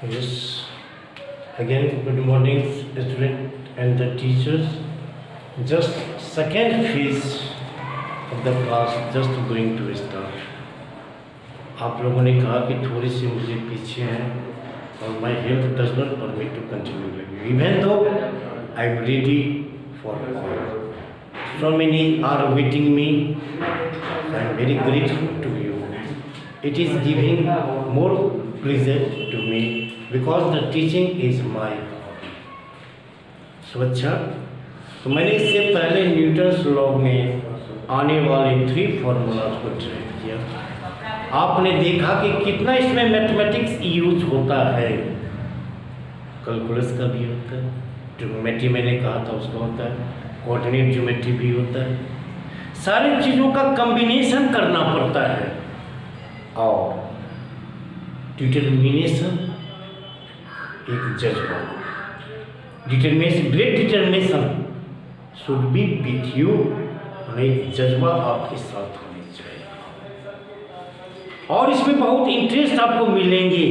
Yes. Again, good morning, student and the teachers. Just second phase of the class just going to start. आप लोगों ने कहा कि थोड़ी सी मुझे पीछे हैं और my health does not permit to continue like you. Even though I am ready for all. So many are waiting me. I am very grateful to you. It is giving more pleasure to me because the teaching is my hobby. So अच्छा, तो मैंने इससे पहले Newton's law में आने वाले 3 formulas को trade किया। आपने देखा कि कितना इसमें मैथमेटिक्स यूज होता है। कैलकुलस का भी होता है, ट्रिग्नोमेट्री मैंने कहा था उसका होता है, कोऑर्डिनेट ज्योमेट्री भी होता है। सारी चीज़ों का कॉम्बिनेशन करना पड़ता है और डिटर्मिनेशन एक जज्बा, determination, great determination should be with you, और एक जज्बा आपके साथ होनी चाहिए और इसमें बहुत इंटरेस्ट आपको मिलेंगे।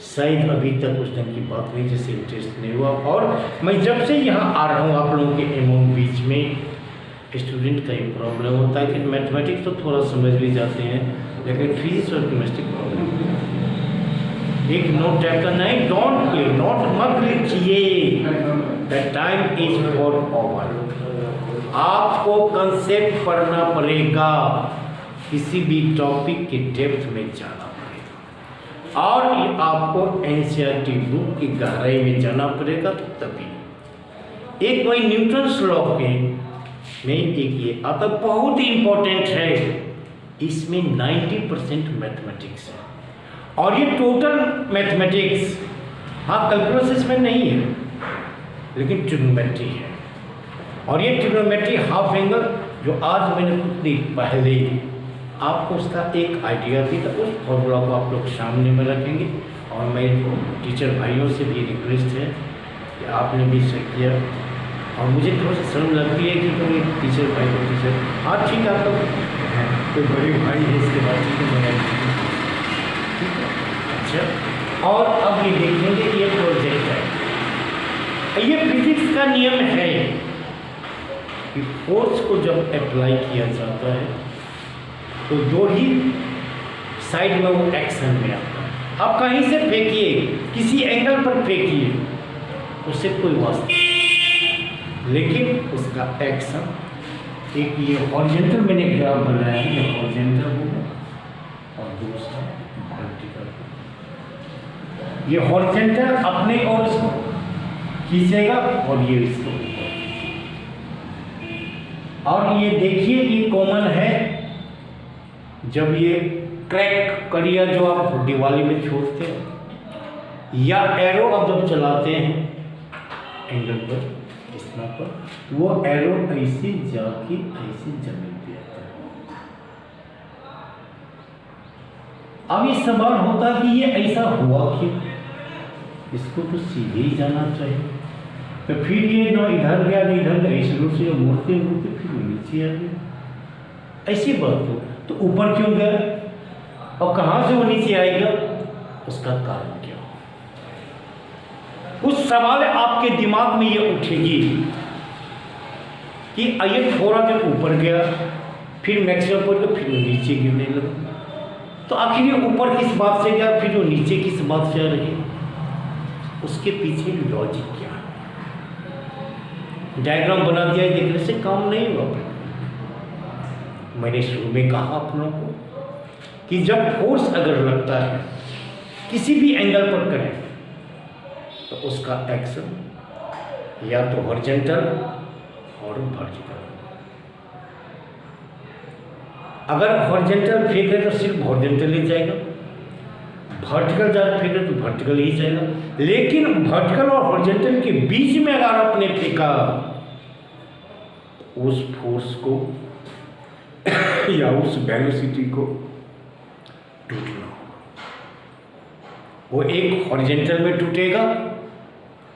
शायद अभी तक उस ढंग की बात नहीं, जैसे इंटरेस्ट नहीं हुआ। और मैं जब से यहाँ आ रहा हूँ आप लोगों के एमोंग बीच में, स्टूडेंट का ही प्रॉब्लम होता है कि मैथमेटिक्स तो थोड़ा समझ भी जाते हैं, लेकिन फिजिक्स और केमिस्ट्री प्रॉब्लम। एक नोट टाइप करना है, डोंट प्ले, नोट मत लिखिए, the time is for over. आपको कंसेप्ट पढ़ना पड़ेगा, किसी भी टॉपिक के डेप्थ में जाना पड़ेगा और आपको एनसीईआरटी बुक की गहराई में जाना पड़ेगा। तभी एक वही न्यूटन्स लॉ के में एक ये आता बहुत ही इंपॉर्टेंट है, इसमें 90% मैथमेटिक्स है और ये टोटल मैथमेटिक्स, हाँ कैलकुलस इसमें नहीं है लेकिन ट्रिग्नोमेट्री है। और ये ट्रिग्नोमेट्री हाफ एंगल जो आज मैंने कुछ देर पहले आपको उसका एक आइडिया दी, तो उस फॉर्मूला को आप लोग सामने में रखेंगे। और मेरे टीचर भाइयों से भी रिक्वेस्ट है कि आपने भी इसे किया, और मुझे थोड़ा सा शर्म लगती है कि कोई टीचर भाई को टीचर, हाँ ठीक है आप लोग कोई बड़े भाई है इसके बाद ठीक है। अच्छा, और अब ये देखेंगे ये प्रोजेक्ट है, ये फिजिक्स का नियम है कि फोर्स को जब अप्लाई किया जाता है तो जो ही साइड में वो एक्शन में आता है। आप कहीं से फेंकिए, किसी एंगल पर फेंकिए, उससे कोई वास्ता नहीं, लेकिन उसका एक्शन एक ये हॉरिजॉन्टल मैंने ग्राफ बनाया है, ये हॉरिजॉन्टल होगा और दूसरा वर्टिकल। ये हॉरिजॉन्टल अपने और इसको खींचेगा और ये इसको, और ये देखिए ये कॉमन है। जब ये क्रैक करियर जो आप दिवाली में छोड़ते हैं या एरो आप जब चलाते हैं एंगल पर, इस तरह पर, वो एरो ऐसे जाके ऐसे जमीन पे आता है। अब ये सवाल होता है कि ये ऐसा हुआ क्यों, इसको तो सीधे ही जाना चाहिए, तो फिर ये ना इधर गया ना इधर गया, इस रूप से मुड़ते मुड़ते फिर नीचे आ गया। ऐसी बात हो तो ऊपर क्यों गया और कहाँ से वो नीचे आएगा, उसका कारण क्या हो, कुछ सवाल आपके दिमाग में ये उठेगी कि ये थोड़ा देर ऊपर गया फिर मैक्सिमम पर फिर वो नीचे गिरने लगा, तो आखिर ये ऊपर किस बात से गया फिर वो नीचे किस बात से आ रही, उसके पीछे लॉजिक क्या है। डायग्राम बना दिया देखने से काम नहीं हुआ। मैंने शुरू में कहा आप लोगों को कि जब फोर्स अगर लगता है किसी भी एंगल पर करें तो उसका एक्शन या तो हॉरिजॉन्टल और वर्टिकल। अगर हॉरिजॉन्टल फेंके तो सिर्फ हॉरिजॉन्टल ही जाएगा, वर्टिकल जब फेंके तो वर्टिकल ही जाएगा, लेकिन वर्टिकल और हॉरिजॉन्टल के बीच में अगर आपने फेंका उस फोर्स को या उस वेलोसिटी को टूटना होगा। वो एक हॉरिजॉन्टल में टूटेगा,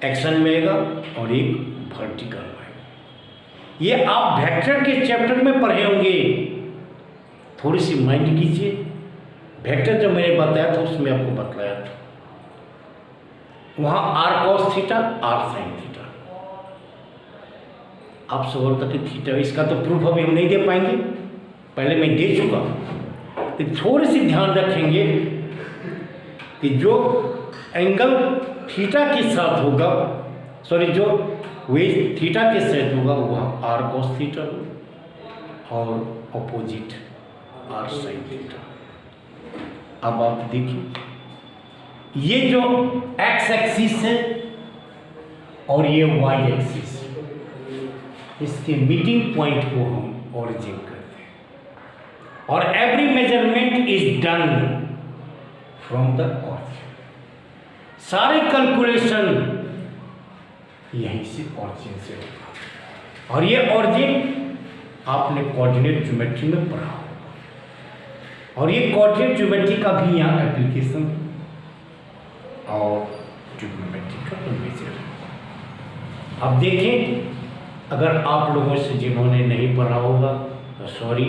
एक्शन में आएगा, और एक वर्टिकल में। ये आप वेक्टर के चैप्टर में पढ़े होंगे, थोड़ी सी माइंड कीजिए। वेक्टर जब मैंने बताया था उसमें आपको बतलाया था वहाँ or cos theta, or sine theta. आप सवाल तक थीटा, इसका तो प्रूफ अभी हम नहीं दे पाएंगे, पहले मैं दे चुका। तो थोड़ी सी ध्यान रखेंगे कि जो एंगल थीटा के साथ होगा, सॉरी जो वेज थीटा के साथ होगा वह आर कॉस थीटा और अपोजिट आर साइन थीटा। अब आप देखिए ये जो एक्स एक्सिस है और ये वाई एक्सिस, इसके मीटिंग पॉइंट को हम ओरिजिन करते हैं और every measurement is done from the origin. सारे कैलकुलेशन यहीं से ऑरिजिन से होगा और ये ऑरिजिन आपने कोऑर्डिनेट ज्योमेट्री में पढ़ा होगा और ये कोऑर्डिनेट ज्योमेट्री का भी यहाँ एप्लीकेशन और ट्रिग्नोमेट्री का मेजर है। अब देखें, अगर आप लोगों से जिन्होंने नहीं पढ़ा होगा तो सॉरी,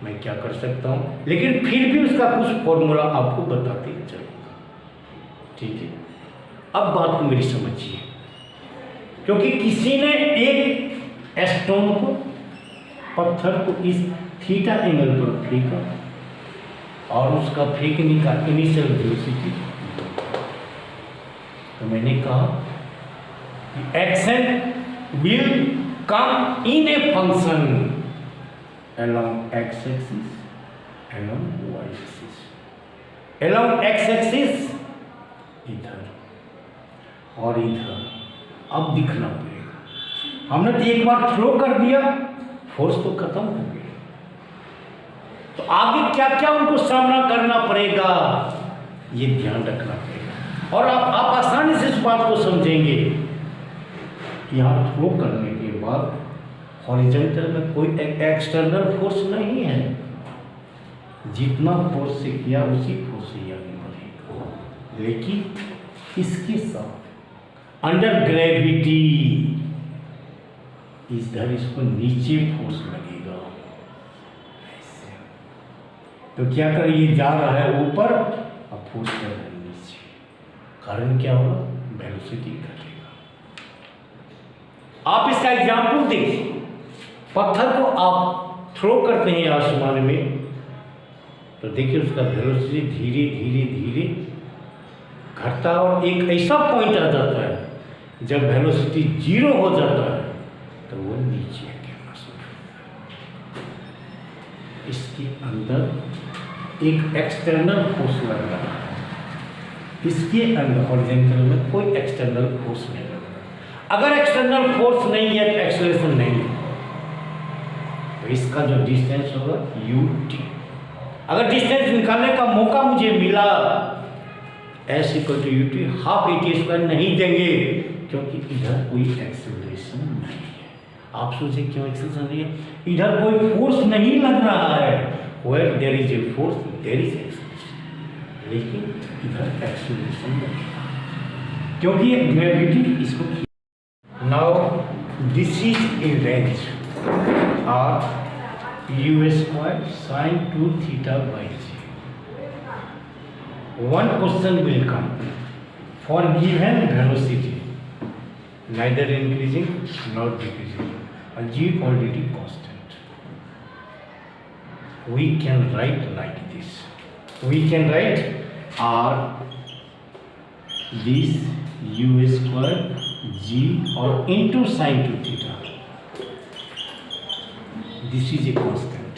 मैं क्या कर सकता हूँ, लेकिन फिर भी उसका कुछ फॉर्मूला आपको बताते चलूँगा, ठीक है। अब बात को मेरी समझिए, क्योंकि किसी ने एक स्टोन को, पत्थर को इस थीटा एंगल पर फेंका और उसका फेंकने का इनिशियल वेलोसिटी, तो मैंने कहा कि action will come in a function along x-axis, along y-axis. Along x-axis इधर और इधर। अब दिखना पड़ेगा, हमने तो एक बार थ्रो कर दिया, फोर्स तो खत्म हो गया, तो आगे क्या क्या उनको सामना करना पड़ेगा ये ध्यान रखना पड़ेगा। और आप आसानी से इस बात को समझेंगे, यहाँ थ्रो करने के बाद हॉरिजॉन्टल में कोई एक्सटर्नल फोर्स नहीं है, जितना फोर्स से किया उसी फोर्स से आगे बढ़ेगा, लेकिन इसके साथ अंडर ग्रेविटी इधर इसको नीचे फोर्स लगेगा ऐसे। तो क्या कर, ये जा रहा है ऊपर, अब फोर्स कर रहा है नीचे, कारण क्या होगा, वेलोसिटी घटेगा। आप इसका एग्जाम्पल देखिए, पत्थर को आप थ्रो करते हैं आसमान में, तो देखिए उसका वेलोसिटी धीरे धीरे धीरे घटता है और एक ऐसा पॉइंट आ जाता है जब वेलोसिटी 0 हो जाता है तो वो नीचे गिरना शुरू होता है। इसके अंदर एक एक्सटर्नल फोर्स लग रहा है, इसके अंदर हॉरिजॉन्टल में कोई एक्सटर्नल फोर्स नहीं लग रहा। अगर एक्सटर्नल फोर्स नहीं है तो एक्सेलरेशन नहीं है, तो इसका जो डिस्टेंस होगा ut। अगर डिस्टेंस निकालने का मौका मुझे मिला, s = ut, हाफ at² नहीं देंगे क्योंकि इधर कोई एक्सेलरेशन नहीं है। आप सोचे क्यों एक्सेलरेशन नहीं है, इधर कोई फोर्स नहीं लग रहा है, where there is a force there is acceleration, लेकिन इधर एक्सेलरेशन नहीं है क्योंकि ग्रेविटी इसको। Now this is a range of u² sin 2 theta by g. One question will come, for given velocity neither increasing nor decreasing and g already constant, we can write like this. We can write r this u² g or into sin 2 theta. This is a constant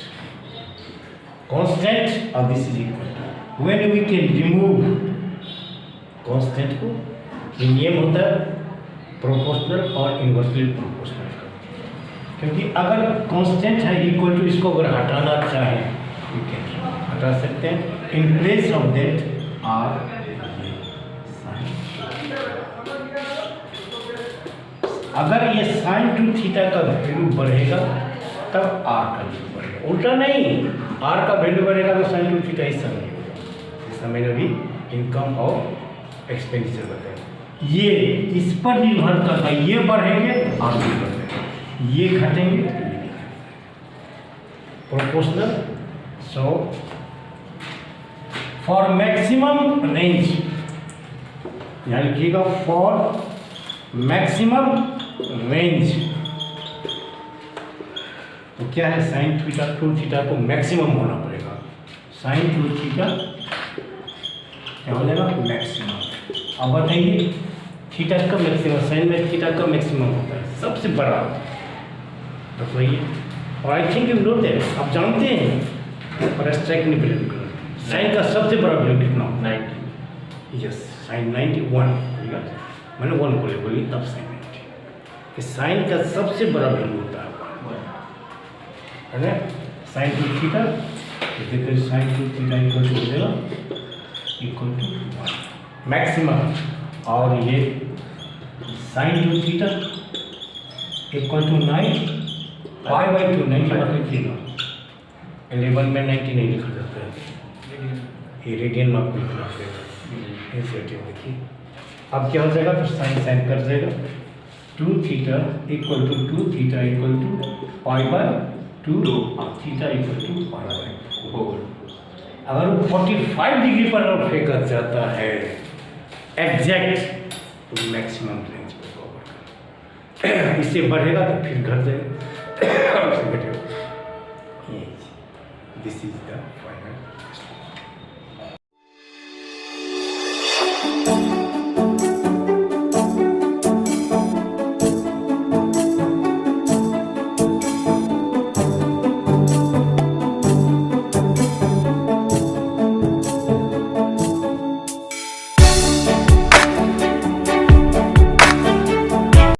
और this is equal to, when we can remove constant को, ये नियम होता है proportional और inversely proportional का, क्योंकि अगर कांस्टेंट है इक्वल टू, इसको अगर हटाना चाहे हटा सकते हैं। In place of that or अगर ये sin 2 थीटा का वैल्यू बढ़ेगा तब r का वैल्यू बढ़ेगा, उल्टा नहीं, r का वैल्यू बढ़ेगा तो sin 2 थीटा इस समय होगा। इस समय भी इनकम और एक्सपेंडिचर बताएंगे, ये इस पर निर्भर करता है, ये बढ़ेंगे r भी बढ़ेगा, ये घटेंगे ये नहीं, proportional. So for maximum range यहाँ लिखिएगा फॉर मैक्सिमम रेंज। तो क्या है, साइन थीटा टू थीटा को मैक्सिमम होना पड़ेगा। साइन टू थीटा क्या हो जाएगा, मैक्सिमम। अब बताइए थीटा का मैक्सिमम, साइन में थीटा का मैक्सिमम होता है सबसे बड़ा, बताइए। और I think you know that, आप जानते हैं, और स्ट्राइक नहीं बिलीव करो, साइन का सबसे बड़ा वैल्यू कितना होता है? 90। Yes, sine 91। मैंने 1 बोली तब साइन 90, कि साइन का सबसे बड़ा वैल्यू होता है ना, साइन टू थीटा। देखिए sine two theta equal to हो जाएगा इक्वल टू 1 मैक्सिमम, और ये sine two theta equal to 9 5/2 90 मत लिखिएगा, 11 में 90 नहीं लिखा जाता है, ये रेडियन में आपको लिखना पड़ेगा। देखिए अब क्या हो जाएगा, तो साइन साइन कर जाएगा, 2 theta equal to 2 theta equal to 5/2 और थीटा इक्वल टू 5/4। अगर वो 45 डिग्री पर फेंका जाता है एग्जैक्ट, तो मैक्सिमम रेंज पर कवर कर, इससे बढ़ेगा तो फिर घट जाएगा, घटेगा। This is the final.